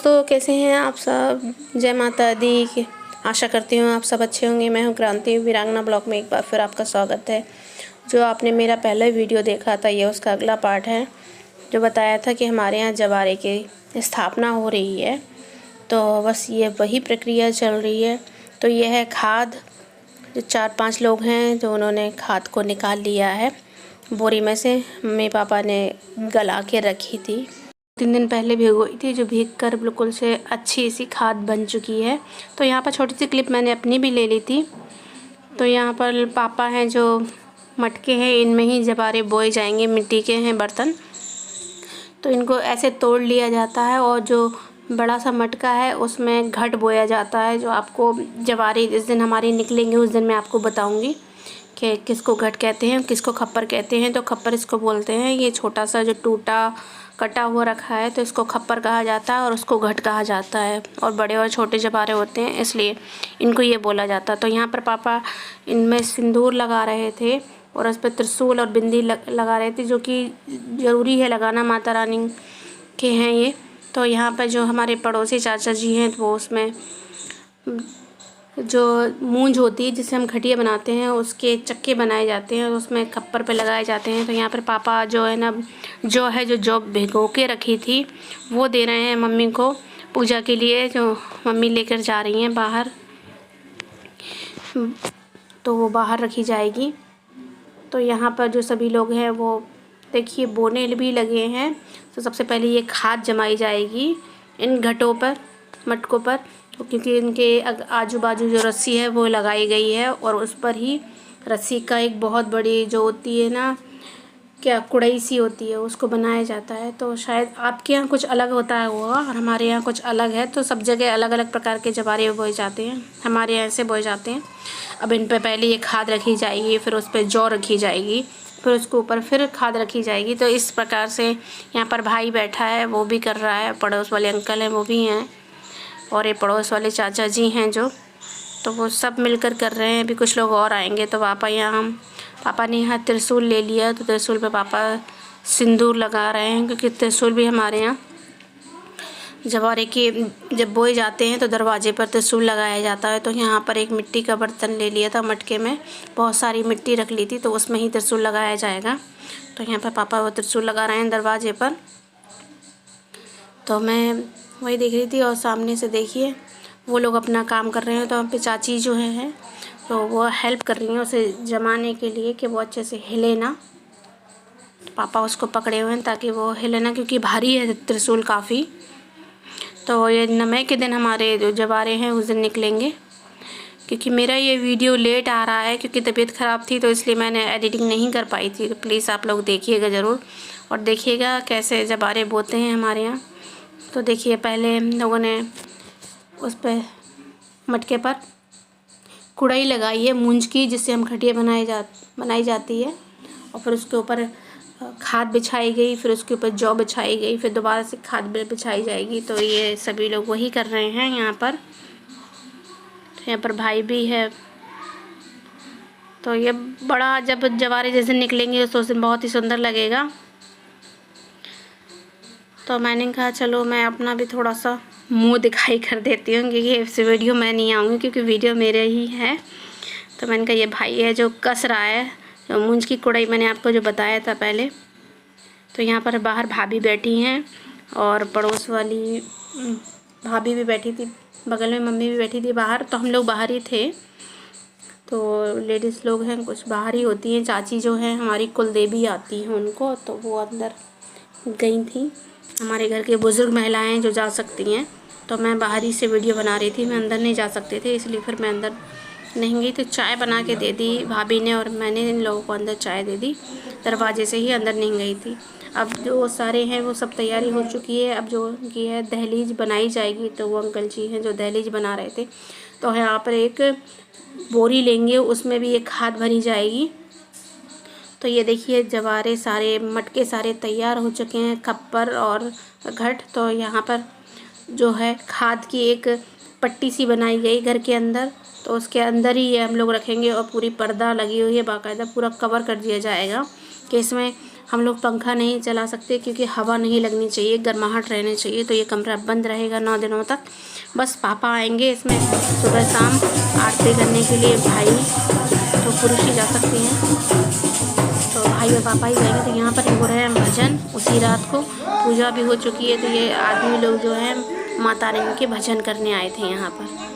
दोस्तों, कैसे हैं आप सब। जय माता दी। आशा करती हूँ आप सब अच्छे होंगे। मैं हूँ क्रांति, वीरांगना ब्लॉग में एक बार फिर आपका स्वागत है। जो आपने मेरा पहला वीडियो देखा था, ये उसका अगला पार्ट है, जो बताया था कि हमारे यहाँ जवारे की स्थापना हो रही है। तो बस ये वही प्रक्रिया चल रही है। तो ये है खाद। जो 4-5 लोग हैं जो उन्होंने खाद को निकाल लिया है बोरी में से। मम्मी पापा ने गला के रखी थी, 3 दिन पहले भिगोई थी, जो भीग कर बिल्कुल से अच्छी सी खाद बन चुकी है। तो यहाँ पर छोटी सी क्लिप मैंने अपनी भी ले ली थी। तो यहाँ पर पापा हैं, जो मटके हैं इनमें ही जवारे बोए जाएंगे। मिट्टी के हैं बर्तन, तो इनको ऐसे तोड़ लिया जाता है और जो बड़ा सा मटका है उसमें घट बोया जाता है। जो आपको जवारे जिस दिन हमारी निकलेंगे उस दिन मैं आपको बताऊँगी कि किसको घट कहते हैं, किसको खप्पर कहते हैं। तो खप्पर इसको बोलते हैं। ये छोटा सा जो टूटा कटा हुआ रखा है तो इसको खप्पर कहा जाता है और उसको घट कहा जाता है। और बड़े और छोटे जवारे होते हैं इसलिए इनको ये बोला जाता है। तो यहाँ पर पापा इनमें सिंदूर लगा रहे थे और उस पर त्रिशूल और बिंदी लगा रहे थे, जो कि ज़रूरी है लगाना, माता रानी के हैं ये। तो यहाँ पर जो हमारे पड़ोसी चाचा जी हैं वो उसमें जो मूंज होती है जिससे हम खटिया बनाते हैं उसके चक्के बनाए जाते हैं, उसमें खप्पर पे लगाए जाते हैं। तो यहाँ पर पापा जो है ना जो भिगो के रखी थी वो दे रहे हैं मम्मी को पूजा के लिए, जो मम्मी लेकर जा रही हैं बाहर। तो वो बाहर रखी जाएगी। तो यहाँ पर जो सभी लोग हैं वो देखिए बोने भी लगे हैं। तो सबसे पहले ये खाद जमाई जाएगी इन घटों पर, मटकों पर, तो क्योंकि इनके आजू बाजू जो रस्सी है वो लगाई गई है और उस पर ही रस्सी का एक बहुत बड़ी जो होती है ना, क्या कुड़ई सी होती है, उसको बनाया जाता है। तो शायद आपके यहाँ कुछ अलग होता होगा और हमारे यहाँ कुछ अलग है। तो सब जगह अलग अलग प्रकार के जवारे बोए जाते हैं, हमारे यहाँ ऐसे बोए जाते हैं। अब इन पर पहले ये खाद रखी जाएगी, फिर उस पर जौ रखी जाएगी, फिर उसके ऊपर फिर खाद रखी जाएगी। तो इस प्रकार से यहाँ पर भाई बैठा है, वो भी कर रहा है, पड़ोस वाले अंकल हैं वो भी हैं, और ये पड़ोस वाले चाचा जी हैं जो, तो वो सब मिलकर कर रहे हैं। अभी कुछ लोग और आएंगे। तो पापा ने यहाँ त्रिशूल ले लिया, तो त्रिशूल पे पापा सिंदूर लगा रहे हैं, क्योंकि त्रिशूल भी हमारे यहाँ जवारे की जब बोए जाते हैं तो दरवाजे पर त्रिशूल लगाया जाता है। तो यहाँ पर एक मिट्टी का बर्तन ले लिया था, मटके में बहुत सारी मिट्टी रख ली थी, तो उसमें ही त्रिशूल लगाया जाएगा। तो यहाँ पर पापा वो त्रिशूल लगा रहे हैं दरवाजे पर। तो मैं वही देख रही थी और सामने से देखिए वो लोग अपना काम कर रहे हैं। तो वहाँ पे चाची जो हैं तो वो हेल्प कर रही हैं उसे जमाने के लिए कि वो अच्छे से हिले ना। पापा उसको पकड़े हुए हैं ताकि वो हिले ना, क्योंकि भारी है त्रिशूल काफ़ी। तो ये नवे के दिन हमारे जो जवारे हैं उस दिन निकलेंगे। क्योंकि मेरा ये वीडियो लेट आ रहा है क्योंकि तबीयत ख़राब थी, तो इसलिए मैंने एडिटिंग नहीं कर पाई थी। तो प्लीज़ आप लोग देखिएगा ज़रूर और देखिएगा कैसे जवारे बोते हैं हमारे यहाँ। तो देखिए पहले हम लोगों ने उस पर मटके पर कुड़ाई लगाई है मूंज की, जिससे हम खटिया बनाई जाती है। और फिर उसके ऊपर खाद बिछाई गई, फिर उसके ऊपर जौ बिछाई गई, फिर दोबारा से खाद बिछाई जाएगी। तो ये सभी लोग वही कर रहे हैं यहाँ पर। तो यहाँ पर भाई भी है। तो ये बड़ा जब जवारे जिस दिन निकलेंगे तो उस दिन बहुत ही सुंदर लगेगा। तो मैंने कहा चलो मैं अपना भी थोड़ा सा मुंह दिखाई कर देती हूँ, क्योंकि इस वीडियो में नहीं आऊँगी क्योंकि वीडियो मेरे ही है। तो मैंने कहा ये भाई है जो कस रहा है, जो मूंज की कुड़ाई मैंने आपको जो बताया था पहले। तो यहाँ पर बाहर भाभी बैठी हैं और पड़ोस वाली भाभी भी बैठी थी, बगल में मम्मी भी बैठी थी बाहर। तो हम लोग बाहर ही थे। तो लेडीज़ लोग हैं कुछ बाहर ही होती हैं। चाची जो हैं हमारी कुल देवी आती हैं उनको, तो वो अंदर गई थी। हमारे घर के बुज़ुर्ग महिलाएं जो जा सकती हैं। तो मैं बाहर ही से वीडियो बना रही थी, मैं अंदर नहीं जा सकते थे, इसलिए फिर मैं अंदर नहीं गई। तो चाय बना के दे दी भाभी ने और मैंने इन लोगों को अंदर चाय दे दी, दरवाजे से ही, अंदर नहीं गई थी। अब जो सारे हैं वो सब तैयारी हो चुकी है। अब जो उनकी है दहलीज बनाई जाएगी। तो वो अंकल जी हैं जो दहलीज बना रहे थे। तो यहाँ पर एक बोरी लेंगे, उसमें भी एक खाद भरी जाएगी। तो ये देखिए जवारे सारे मटके सारे तैयार हो चुके हैं, खप्पर और घट। तो यहाँ पर जो है खाद की एक पट्टी सी बनाई गई घर के अंदर, तो उसके अंदर ही ये हम लोग रखेंगे और पूरी पर्दा लगी हुई है, बाकायदा पूरा कवर कर दिया जाएगा कि इसमें हम लोग पंखा नहीं चला सकते क्योंकि हवा नहीं लगनी चाहिए, गर्माहट रहनी चाहिए। तो ये कमरा बंद रहेगा 9 दिनों तक। बस पापा आएंगे इसमें सुबह शाम आरती करने के लिए। भाई तो पुरुष ही जा सकते हैं, तो भाई और पापा ही जाएंगे। तो यहाँ पर हो रहे हैं भजन। उसी रात को पूजा भी हो चुकी है। तो ये आदमी लोग जो है माता रानी के भजन करने आए थे यहाँ पर।